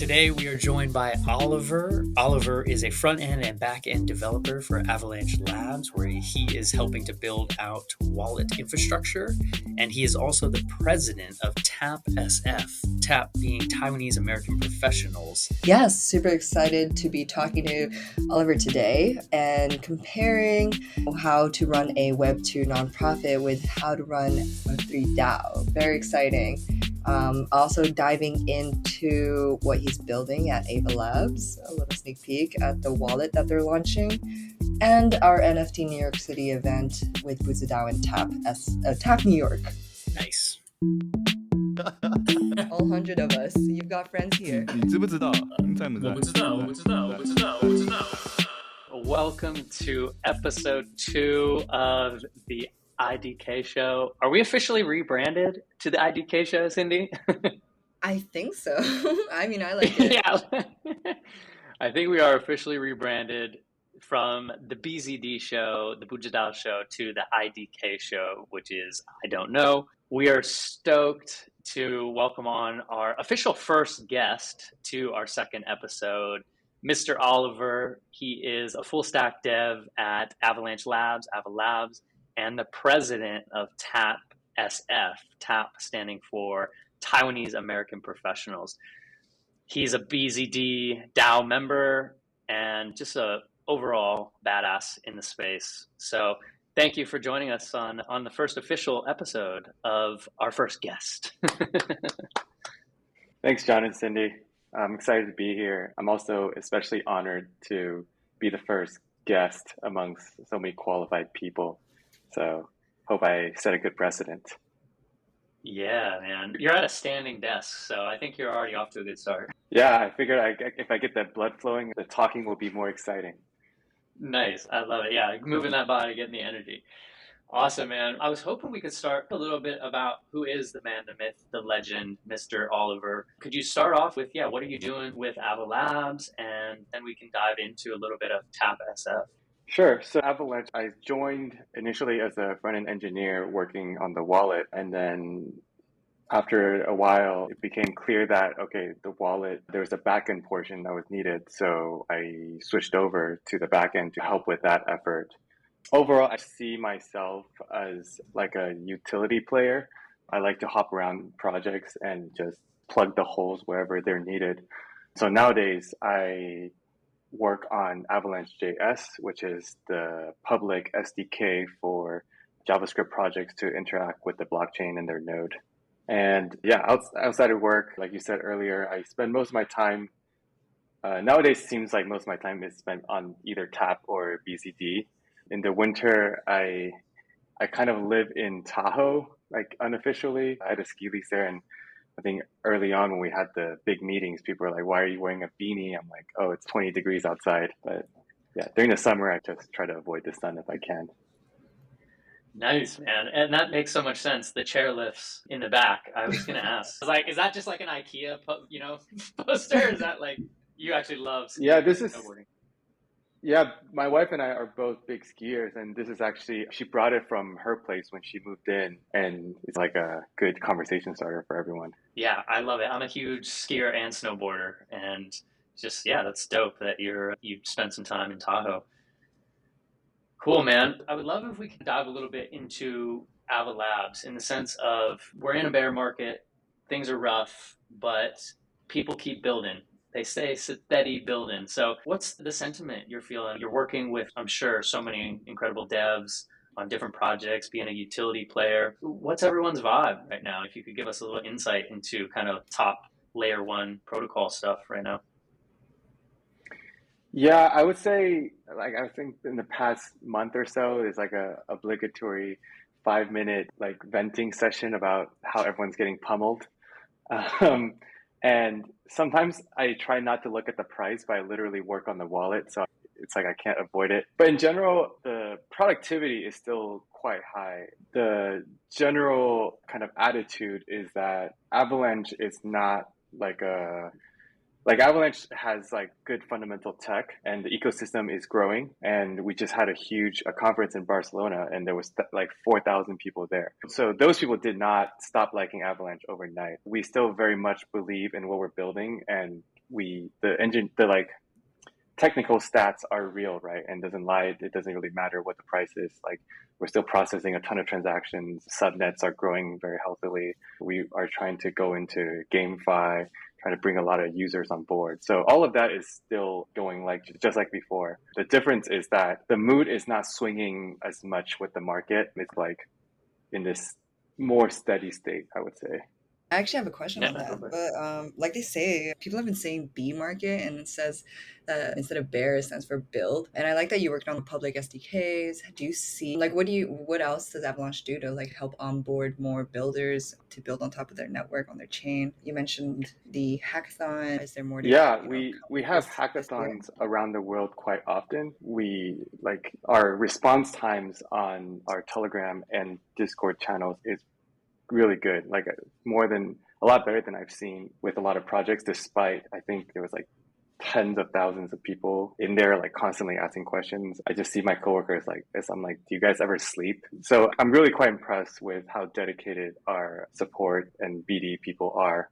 Today we are joined by Oliver. Oliver is a front-end and back-end developer for Avalanche Labs, where he is helping to build out wallet infrastructure. And he is also the president of TAPSF, TAP being Taiwanese American Professionals. Yes, super excited to be talking to Oliver today and comparing how to run a Web2 nonprofit with how to run Web3 DAO. Very exciting. Also diving into what he's building at Ava Labs, a little sneak peek at the wallet that they're launching, and our NFT New York City event with Bu Zhi DAO and TAP New York. Nice. All 100 of us. You've got friends here. 你知不知道？你在不在？我不知道。Welcome to episode 2 of the IDK Show. Are we officially rebranded to the IDK Show, Cindy? I think so. I mean, I like it. Yeah. I think we are officially rebranded from the BZD show, the Bu Zhi DAO show, to the IDK show, which is I don't know. We are stoked to welcome on our official first guest to our second episode, Mr. Oliver. He is a full stack dev at Avalanche Labs, Avalabs, and the president of TAPSF, TAP standing for Taiwanese American Professionals. He's a BZD DAO member and just a overall badass in the space. So thank you for joining us on the first official episode of our first guest. Thanks, John and Cindy. I'm excited to be here. I'm also especially honored to be the first guest amongst so many qualified people. So hope I set a good precedent. Yeah, man. You're at a standing desk, so I think you're already off to a good start. Yeah, I figured if I get that blood flowing, the talking will be more exciting. Nice. I love it. Yeah, moving that body, getting the energy. Awesome, man. I was hoping we could start a little bit about who is the man, the myth, the legend, Mr. Oliver. Could you start off with, what are you doing with Avalabs? And then we can dive into a little bit of TAPSF. Sure. So Avalanche, I joined initially as a front-end engineer working on the wallet. And then after a while, it became clear that, the wallet, there was a back-end portion that was needed. So I switched over to the back-end to help with that effort. Overall, I see myself as like a utility player. I like to hop around projects and just plug the holes wherever they're needed. So nowadays, I work on Avalanche.js, which is the public SDK for JavaScript projects to interact with the blockchain and their node. And outside of work, like you said earlier, I spend most of my time, nowadays it seems like most of my time is spent on either TAP or BZD. In the winter, I kind of live in Tahoe, like unofficially. I had a ski lease there, and I think early on when we had the big meetings, people were like, why are you wearing a beanie? I'm like, oh, it's 20 degrees outside. But yeah, during the summer, I just try to avoid the sun if I can. Nice, man. And that makes so much sense. The chairlifts in the back. I was going to ask, is that just like an IKEA, poster? Is that like, you actually love skiing? Yeah, snowboarding? Yeah, my wife and I are both big skiers, and this is actually, she brought it from her place when she moved in, and it's like a good conversation starter for everyone. Yeah, I love it. I'm a huge skier and snowboarder, and just, that's dope that you spent some time in Tahoe. Cool, man. I would love if we could dive a little bit into Avalabs in the sense of we're in a bear market, things are rough, but people keep building. They say steady building. So what's the sentiment you're feeling? You're working with, I'm sure, so many incredible devs on different projects, being a utility player. What's everyone's vibe right now? If you could give us a little insight into kind of top layer 1 protocol stuff right now. Yeah, I would say, I think in the past month or so, there's like a obligatory 5-minute venting session about how everyone's getting pummeled. And sometimes I try not to look at the price, but I literally work on the wallet. So it's like I can't avoid it. But in general, the productivity is still quite high. The general kind of attitude is that Avalanche is not Avalanche has good fundamental tech, and the ecosystem is growing. And we just had a conference in Barcelona, and there was 4,000 people there. So those people did not stop liking Avalanche overnight. We still very much believe in what we're building, and the like technical stats are real, right? And doesn't lie. It doesn't really matter what the price is. Like, we're still processing a ton of transactions. Subnets are growing very healthily. We are trying to go into GameFi, trying to bring a lot of users on board. So all of that is still going like just like before. The difference is that the mood is not swinging as much with the market. It's like in this more steady state, I would say. I actually have a question on that, but like they say, people have been saying B market, and it says that instead of bear, it stands for build. And I like that you worked on the public SDKs. Do you see like what else does Avalanche do to like help onboard more builders to build on top of their network on their chain? You mentioned the hackathon. Is there more to We have hackathons around the world quite often. We like our response times on our Telegram and Discord channels is really good, like a lot better than I've seen with a lot of projects, despite I think there was like tens of thousands of people in there like constantly asking questions. I just see my coworkers like this. I'm like, do you guys ever sleep? So I'm really quite impressed with how dedicated our support and BD people are.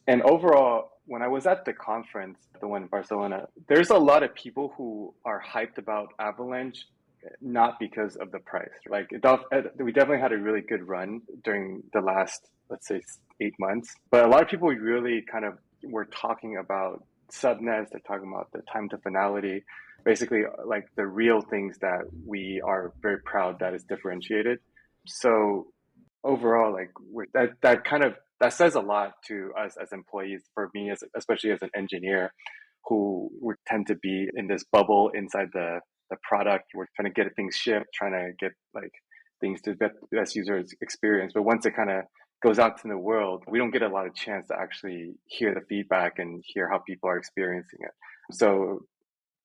And overall, when I was at the conference, the one in Barcelona, there's a lot of people who are hyped about Avalanche, not because of the price. Like we definitely had a really good run during the last, let's say, 8 months. But a lot of people really kind of were talking about subnets. They're talking about the time to finality, basically like the real things that we are very proud that is differentiated. So overall, like that says a lot to us as employees. For me, especially as an engineer, who we tend to be in this bubble inside the product. We're trying to get things shipped, trying to get like things to best user experience. But once it kind of goes out to the world, we don't get a lot of chance to actually hear the feedback and hear how people are experiencing it. So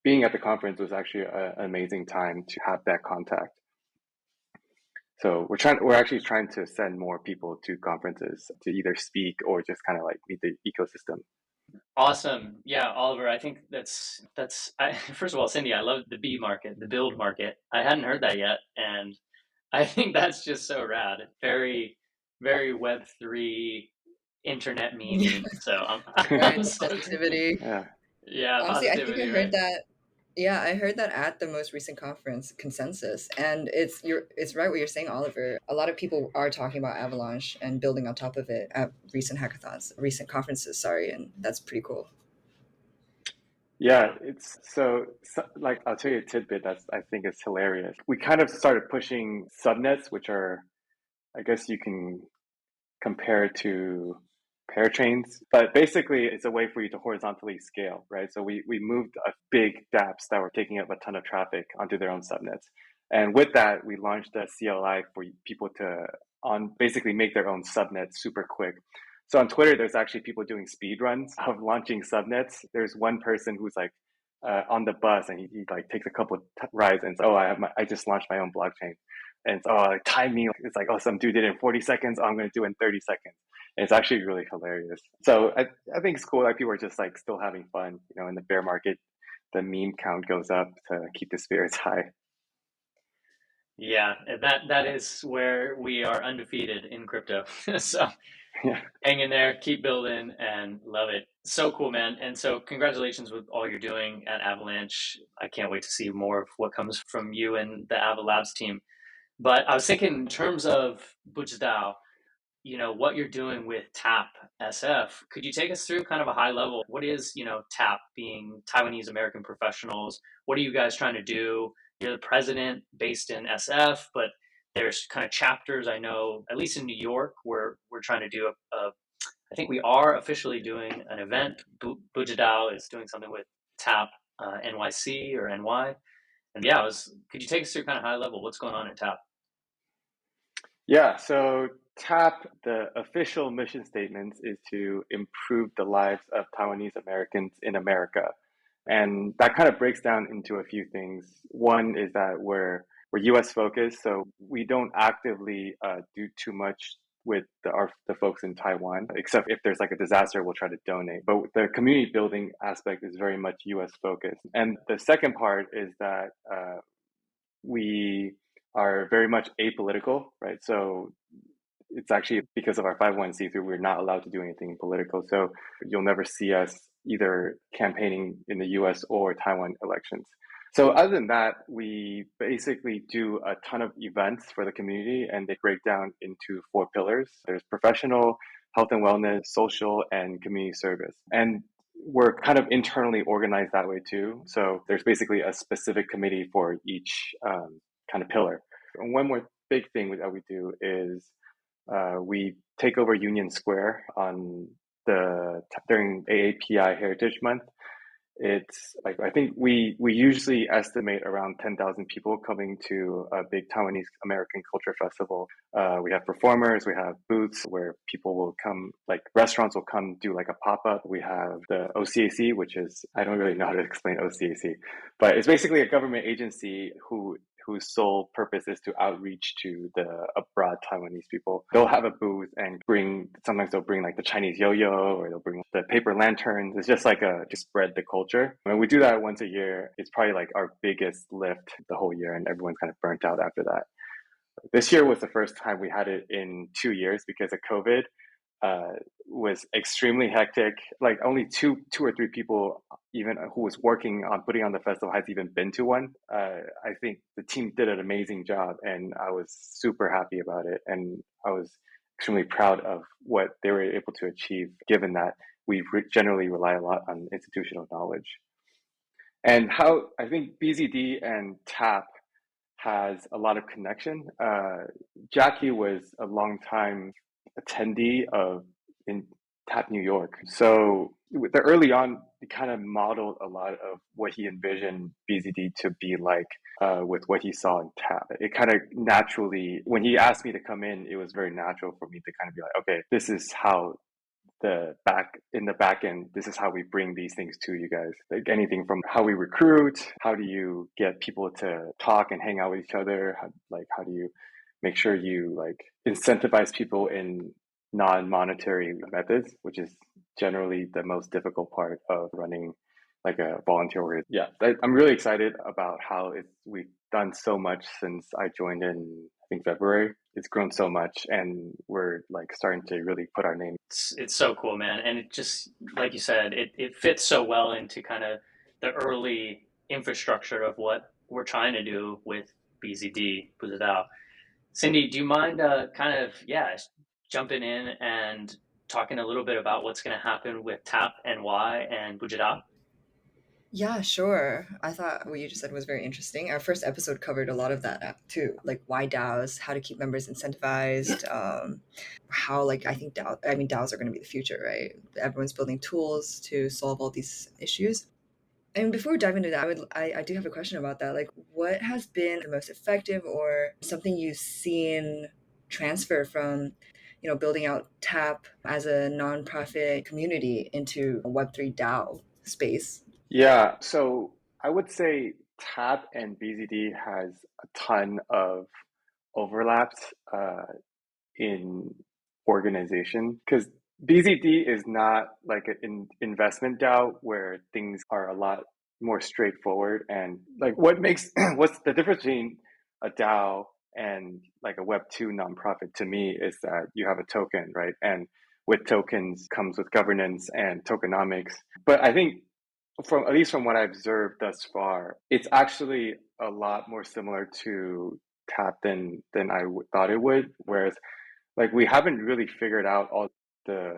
being at the conference was actually an amazing time to have that contact. So we're actually trying to send more people to conferences to either speak or just kind of like meet the ecosystem. Awesome. Yeah, Oliver, I think that's first of all, Cindy, I love the B market, the build market. I hadn't heard that yet. And I think that's just so rad. Very, very Web3 internet meme. So I'm positivity. Yeah, honestly, I think I heard right? that. Yeah, I heard that at the most recent conference, Consensus, and it's right what you're saying, Oliver. A lot of people are talking about Avalanche and building on top of it at recent conferences. Sorry, and that's pretty cool. Yeah, it's so like I'll tell you a tidbit that's I think is hilarious. We kind of started pushing subnets, which are, I guess you can compare to parachains, but basically it's a way for you to horizontally scale, right? So we moved a big dApps that were taking up a ton of traffic onto their own subnets. And with that, we launched a CLI for people to basically make their own subnets super quick. So on Twitter, there's actually people doing speed runs of launching subnets. There's one person who's like on the bus and he like takes a couple of rides and says, I just launched my own blockchain. And it's, like, time me. It's like, some dude did it in 40 seconds. I'm going to do it in 30 seconds. And it's actually really hilarious. So I think it's cool that people are just like still having fun. You know, in the bear market, the meme count goes up to keep the spirits high. Yeah, that is where we are undefeated in crypto. So yeah, hang in there, keep building, and love it. So cool, man. And so congratulations with all you're doing at Avalanche. I can't wait to see more of what comes from you and the Avalabs team. But I was thinking in terms of Bu Zhi DAO, what you're doing with TAPSF. Could you take us through kind of a high level? What is, TAP being Taiwanese American Professionals? What are you guys trying to do? You're the president based in SF, but there's kind of chapters, I know, at least in New York, where we're trying to do I think we are officially doing an event. Bu Zhi DAO is doing something with TAP NYC or NY. And yeah, could you take us through kind of high level? What's going on at TAP? Yeah, so TAP, the official mission statements is to improve the lives of Taiwanese Americans in America. And that kind of breaks down into a few things. One is that we're US focused, so we don't actively do too much with the folks in Taiwan, except if there's like a disaster, we'll try to donate. But the community building aspect is very much US focused. And the second part is that we are very much apolitical, right? So it's actually because of our 501c3, we're not allowed to do anything political. So you'll never see us either campaigning in the US or Taiwan elections. So other than that, we basically do a ton of events for the community, and they break down into 4 pillars. There's professional, health and wellness, social, and community service. And we're kind of internally organized that way too. So there's basically a specific committee for each kind of pillar. And one more big thing that we do is we take over Union Square during AAPI Heritage Month. It's like, I think we usually estimate around 10,000 people coming to a big Taiwanese American culture festival. We have performers, we have booths where people will come, like restaurants will come do like a pop-up. We have the OCAC, which is, I don't really know how to explain OCAC, but it's basically a government agency whose sole purpose is to outreach to the abroad Taiwanese people. They'll have a booth and sometimes they'll bring like the Chinese yo-yo, or they'll bring the paper lanterns. It's just like to spread the culture. When we do that once a year, it's probably like our biggest lift the whole year, and everyone's kind of burnt out after that. This year was the first time we had it in 2 years because of COVID. Was extremely hectic. Like only two or three people even who was working on putting on the festival has even been to one. I think the team did an amazing job, and I was super happy about it. And I was extremely proud of what they were able to achieve, given that we generally rely a lot on institutional knowledge. And how I think BZD and TAP has a lot of connection. Jackie was a longtime attendee in TAP New York. So early on, he kind of modeled a lot of what he envisioned BZD to be like with what he saw in TAP. It kind of naturally, when he asked me to come in, it was very natural for me to kind of be like, okay, this is how in the back end, this is how we bring these things to you guys. Like anything from how we recruit, how do you get people to talk and hang out with each other? How do you make sure you like incentivize people in non-monetary methods, which is generally the most difficult part of running like a volunteer organization. Yeah, I'm really excited about how we've done so much since I joined in, I think, February. It's grown so much, and we're like starting to really put our name. It's so cool, man. And it just, like you said, it fits so well into kind of the early infrastructure of what we're trying to do with BZD, Bu Zhi DAO. Cindy, do you mind jumping in and talking a little bit about what's going to happen with TAP and Y and Bu Zhi DAO? Yeah, sure. I thought what you just said was very interesting. Our first episode covered a lot of that too, like why DAOs, how to keep members incentivized, how like I think DAOs are going to be the future, right? Everyone's building tools to solve all these issues. And before we dive into that, I do have a question about that. Like, what has been the most effective or something you've seen transfer from, building out TAP as a nonprofit community into a Web3 DAO space? Yeah, so I would say TAP and BZD has a ton of overlaps in organization, because BZD is not like an investment DAO where things are a lot more straightforward. And like what's the difference between a DAO and like a Web2 nonprofit to me is that you have a token, right? And with tokens comes with governance and tokenomics. But I think at least from what I've observed thus far, it's actually a lot more similar to TAP than I thought it would. Whereas, like, we haven't really figured out all the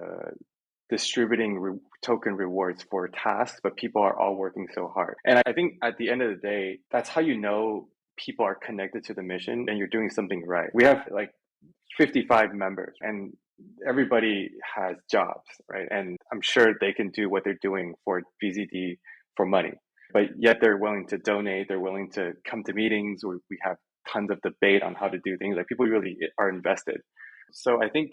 distributing token rewards for tasks, but people are all working so hard. And I think at the end of the day, that's how you know people are connected to the mission and you're doing something right. We have like 55 members, and everybody has jobs, right? And I'm sure they can do what they're doing for BZD for money, but yet they're willing to donate. They're willing to come to meetings where we have tons of debate on how to do things. Like, people really are invested. So I think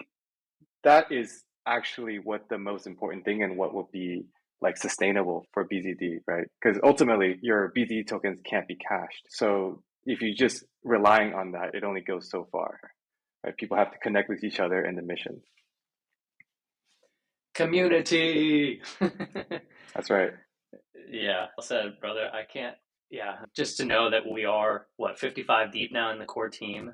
that is actually what the most important thing and what will be like sustainable for BZD, right? Because ultimately your BZD tokens can't be cashed. So if you just relying on that, it only goes so far. Right? People have to connect with each other and the mission. Community. That's right. Yeah, well said, brother. I can't. Yeah, just to know that we are 55 deep now in the core team,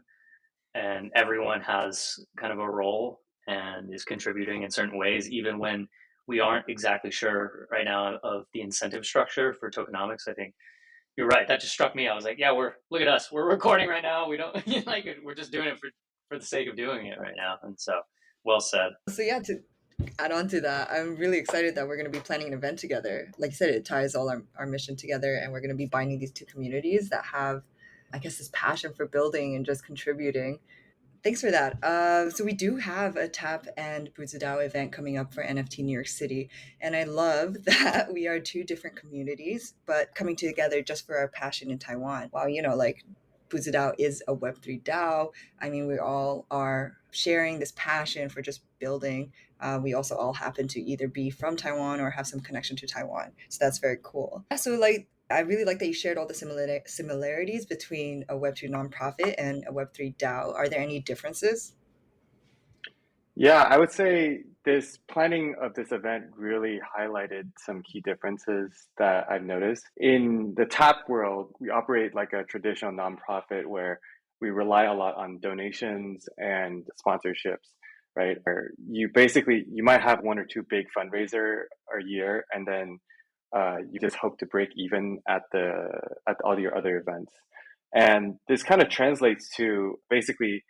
and everyone has kind of a role and is contributing in certain ways, even when we aren't exactly sure right now of the incentive structure for tokenomics. I think you're right. That just struck me. I was like, yeah, look at us. We're recording right now. We don't like we're just doing it for the sake of doing it right now. And so, well said. So yeah, to add on to that, I'm really excited that we're going to be planning an event together. Like you said, it ties all our mission together, and we're going to be binding these two communities that have, I guess, this passion for building and just contributing. Thanks for that. So we do have a TAP and Bu Zhi DAO event coming up for NFT New York City. And I love that we are two different communities, but coming together just for our passion in Taiwan. Wow, like Bu Zhi DAO is a Web3 DAO. I mean, we all are sharing this passion for just building. We also all happen to either be from Taiwan or have some connection to Taiwan. So that's very cool. So I really like that you shared all the similarities between a Web2 nonprofit and a Web3 DAO. Are there any differences? Yeah, I would say this planning of this event really highlighted some key differences that I've noticed. In the TAP world, we operate like a traditional nonprofit where we rely a lot on donations and sponsorships, right? Where you might have one or two big fundraiser a year, and then you just hope to break even at all your other events. And this kind of translates to basically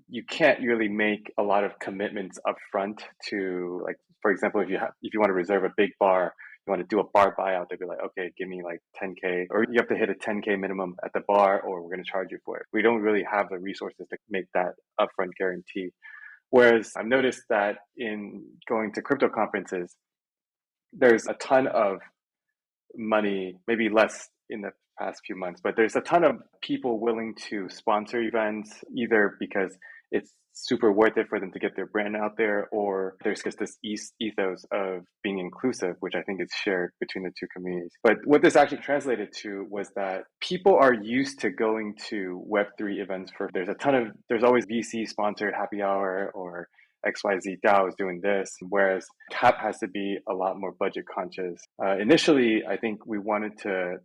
you can't really make a lot of commitments up front to, like, for example, if you want to reserve a big bar, you want to do a bar buyout, they'd be like, okay, give me like 10K, or you have to hit a 10K minimum at the bar, or we're going to charge you for it. We don't really have the resources to make that upfront guarantee. Whereas I've noticed that in going to crypto conferences, there's a ton of money, maybe less in the past few months, but there's a ton of people willing to sponsor events, either because it's super worth it for them to get their brand out there, or there's just this ethos of being inclusive, which I think is shared between the two communities. But what this actually translated to was that people are used to going to Web3 events there's always VC sponsored happy hour, or XYZ DAO is doing this, whereas TAP has to be a lot more budget conscious. Initially, I think we wanted to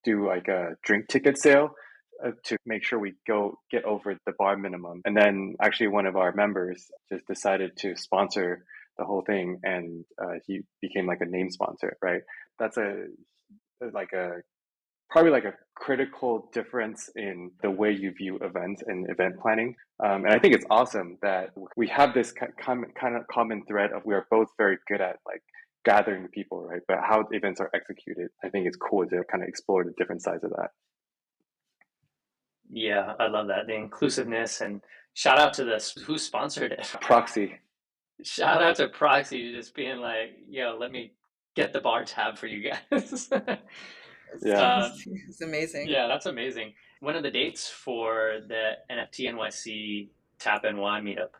do like a drink ticket sale to make sure we get over the bar minimum. And then actually one of our members just decided to sponsor the whole thing, and he became like a name sponsor, right? That's probably like a critical difference in the way you view events and event planning. And I think it's awesome that we have this kind of common thread of we are both very good at like gathering people, right? But how events are executed, I think it's cool to kind of explore the different sides of that. Yeah, I love that. The inclusiveness, and shout out to who sponsored it. Proxy. Shout out to Proxy just being like, yo, let me get the bar tab for you guys. Yeah. It's amazing. Yeah, that's amazing. When are the dates for the NFT NYC Tap NY meetup?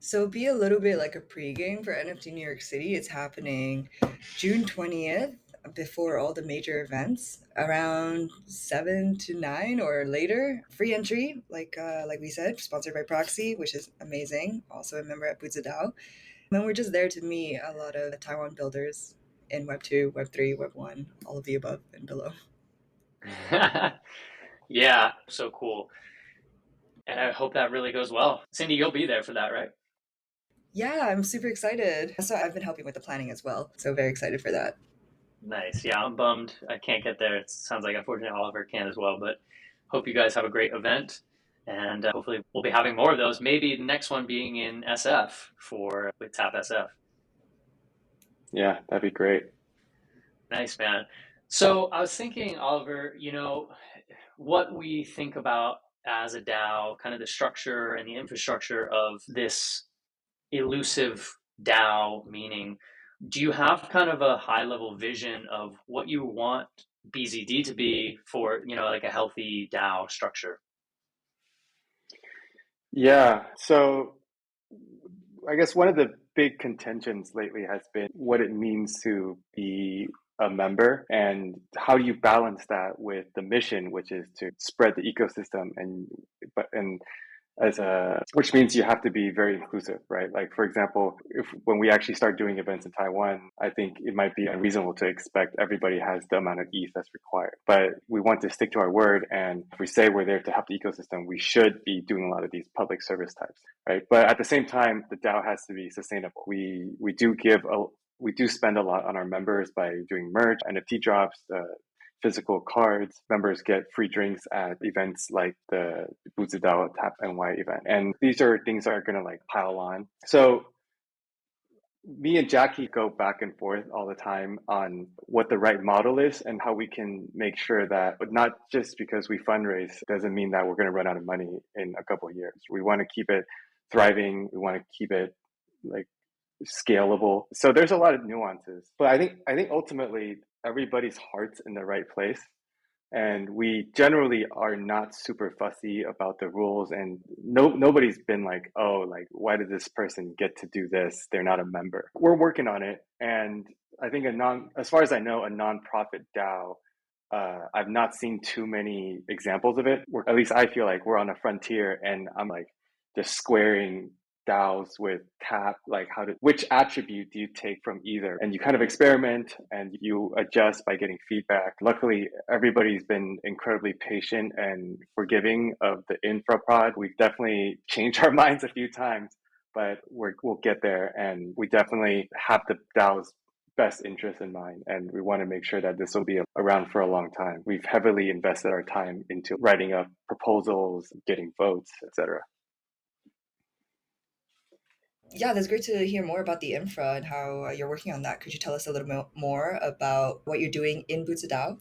So it'll be a little bit like a pregame for NFT New York City. It's happening June 20th, before all the major events, around 7 to 9 or later. Free entry, like we said, sponsored by Proxy, which is amazing. Also a member at Bu Zhi DAO. And we're just there to meet a lot of Taiwan builders in Web 2, Web 3, Web 1, all of the above and below. Yeah, so cool. And I hope that really goes well. Cindy, you'll be there for that, right? Yeah, I'm super excited. So I've been helping with the planning as well. So very excited for that. Nice. Yeah, I'm bummed I can't get there. It sounds like unfortunately Oliver can as well, but hope you guys have a great event. And hopefully we'll be having more of those. Maybe the next one being in SF with TAPSF. Yeah, that'd be great. Nice, man. So I was thinking, Oliver, what we think about as a DAO, kind of the structure and the infrastructure of this elusive DAO, meaning, do you have kind of a high level vision of what you want BZD to be for, like a healthy DAO structure? Yeah. So I guess one of the big contentions lately has been what it means to be a member, and how do you balance that with the mission, which is to spread the ecosystem and which means you have to be very inclusive, right? Like, for example, when we actually start doing events in Taiwan, I think it might be unreasonable to expect everybody has the amount of ETH that's required. But we want to stick to our word. And if we say we're there to help the ecosystem, we should be doing a lot of these public service types, right? But at the same time, the DAO has to be sustainable. We do spend a lot on our members by doing merch, NFT drops, physical cards. Members get free drinks at events like the Bu Zhi DAO TAPSF event. And these are things that are going to like pile on. So me and Jackie go back and forth all the time on what the right model is and how we can make sure that, but not just because we fundraise doesn't mean that we're going to run out of money in a couple of years. We want to keep it thriving. We want to keep it like scalable. So there's a lot of nuances, but I think ultimately everybody's heart's in the right place. And we generally are not super fussy about the rules, and nobody's been like, oh, like, why did this person get to do this? They're not a member. We're working on it. And I think as far as I know, a nonprofit DAO, I've not seen too many examples of it. At least I feel like we're on a frontier, and I'm like just squaring DAOs with like which attribute do you take from either? And you kind of experiment and you adjust by getting feedback. Luckily, everybody's been incredibly patient and forgiving of the infra pod. We've definitely changed our minds a few times, but we'll get there. And we definitely have the DAO's best interest in mind. And we want to make sure that this will be around for a long time. We've heavily invested our time into writing up proposals, getting votes, etc. Yeah, that's great to hear more about the infra and how you're working on that. Could you tell us a little bit more about what you're doing in Bu Zhi DAO?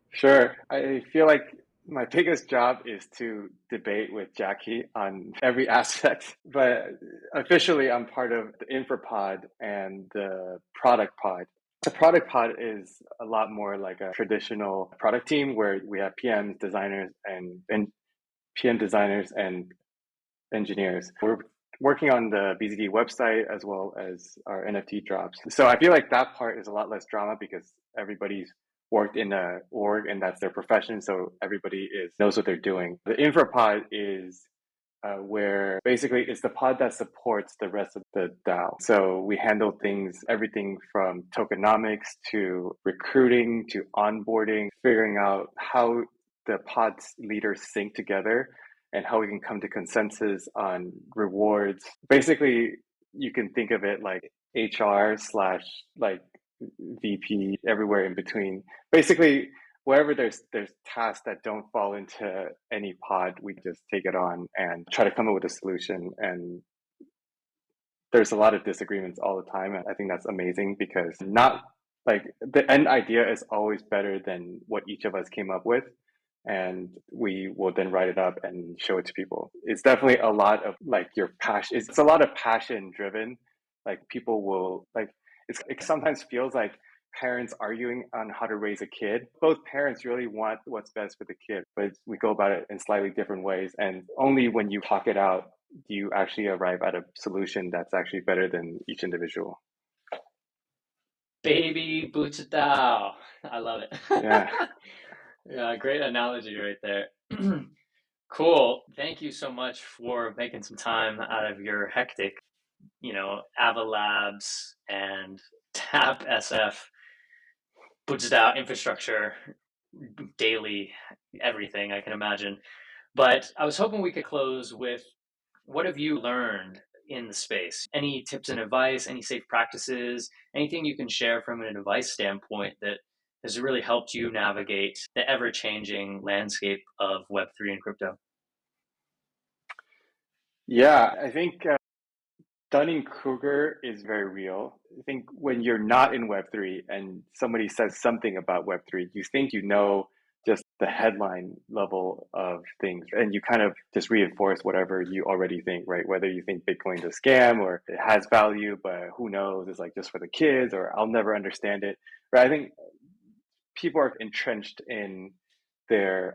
Sure. I feel like my biggest job is to debate with Jackie on every aspect, but officially I'm part of the infra pod and the product pod. The product pod is a lot more like a traditional product team where we have PMs, designers, and PM designers and engineers. We're working on the BZD website as well as our NFT drops. So I feel like that part is a lot less drama because everybody's worked in a org and that's their profession. So everybody knows what they're doing. The infra pod is where basically it's the pod that supports the rest of the DAO. So we handle everything from tokenomics to recruiting to onboarding, figuring out how the pod's leaders sync together and how we can come to consensus on rewards. Basically, you can think of it like HR / like VP, everywhere in between. Basically, wherever there's tasks that don't fall into any pod, we just take it on and try to come up with a solution. And there's a lot of disagreements all the time. And I think that's amazing because not like the end idea is always better than what each of us came up with. And we will then write it up and show it to people. It's definitely a lot of like your passion. It's a lot of passion driven. Like people will like, it sometimes feels like parents arguing on how to raise a kid. Both parents really want what's best for the kid, but we go about it in slightly different ways. And only when you talk it out, do you actually arrive at a solution that's actually better than each individual. Baby Bu Zhi DAO. I love it. Yeah. Yeah, great analogy right there. Cool. Thank you so much for making some time out of your hectic, Avalabs and TAPSF, Bu Zhi DAO infrastructure, daily everything I can imagine. But I was hoping we could close with, what have you learned in the space? Any tips and advice, any safe practices, anything you can share from an advice standpoint that has really helped you navigate the ever-changing landscape of Web3 and crypto? Yeah, I think Dunning-Kruger is very real. I think when you're not in Web3 and somebody says something about Web3, you think you know just the headline level of things, and you kind of just reinforce whatever you already think, right? Whether you think Bitcoin's a scam or it has value, but who knows, it's like just for the kids, or I'll never understand it, right? I think people are entrenched in their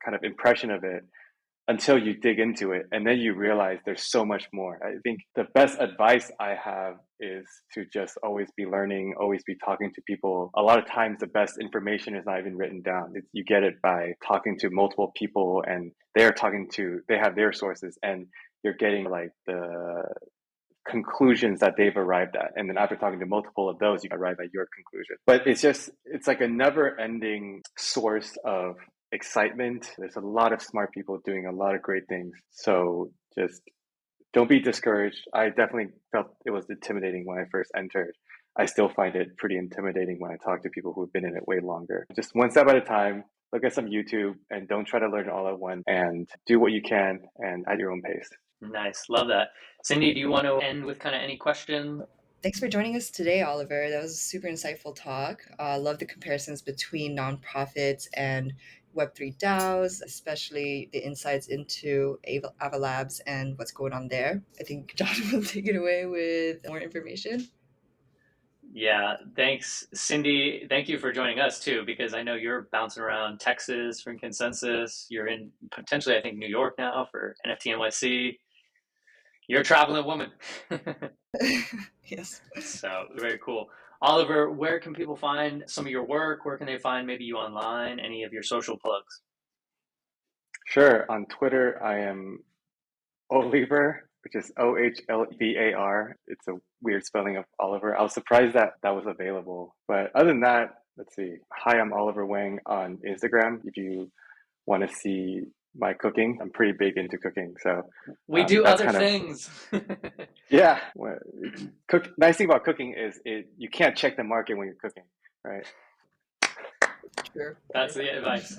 kind of impression of it. until you dig into it, and then you realize there's so much more. I think the best advice I have is to just always be learning, always be talking to people. A lot of times the best information is not even written down. You get it by talking to multiple people, and they have their sources, and you're getting like the conclusions that they've arrived at. And then after talking to multiple of those, you arrive at your conclusion. But it's like a never ending source of excitement. There's a lot of smart people doing a lot of great things. So just don't be discouraged. I definitely felt it was intimidating when I first entered. I still find it pretty intimidating when I talk to people who've been in it way longer. Just one step at a time. Look at some YouTube and don't try to learn all at once, and do what you can and at your own pace. Nice. Love that. Cindy, do you want to end with kind of any question? Thanks for joining us today, Oliver. That was a super insightful talk. Love the comparisons between nonprofits and Web3 DAOs, especially the insights into Ava Labs and what's going on there. I think John will take it away with more information. Yeah, thanks, Cindy. Thank you for joining us too, because I know you're bouncing around Texas from Consensus. You're in potentially, I think, New York now for NFT NYC. You're a traveling woman. Yes. So very cool. Oliver, where can people find some of your work? Where can they find maybe you online? Any of your social plugs? Sure. On Twitter, I am Oliver, which is OHLVAR. It's a weird spelling of Oliver. I was surprised that that was available. But other than that, let's see. Hi, I'm Oliver Wang on Instagram. If you want to see my cooking, I'm pretty big into cooking. So we do other things. Yeah. Nice thing about cooking is you can't check the market when you're cooking, right? True. That's the advice.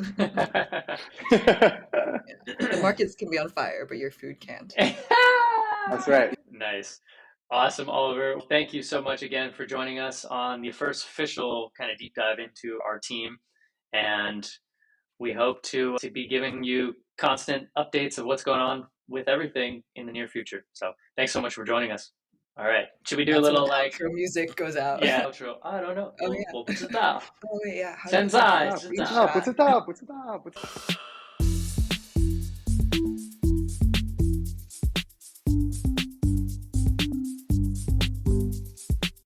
The markets can be on fire, but your food can't. That's right. Nice. Awesome, Oliver. Thank you so much again for joining us on the first official kind of deep dive into our team. And we hope to be giving you constant updates of what's going on with everything in the near future. So thanks so much for joining us. All right. Should we do a little like outro music goes out? Yeah, outro. I don't know. Oh, yeah. 我不知道。Oh, wait, yeah. 现在知道。不知道。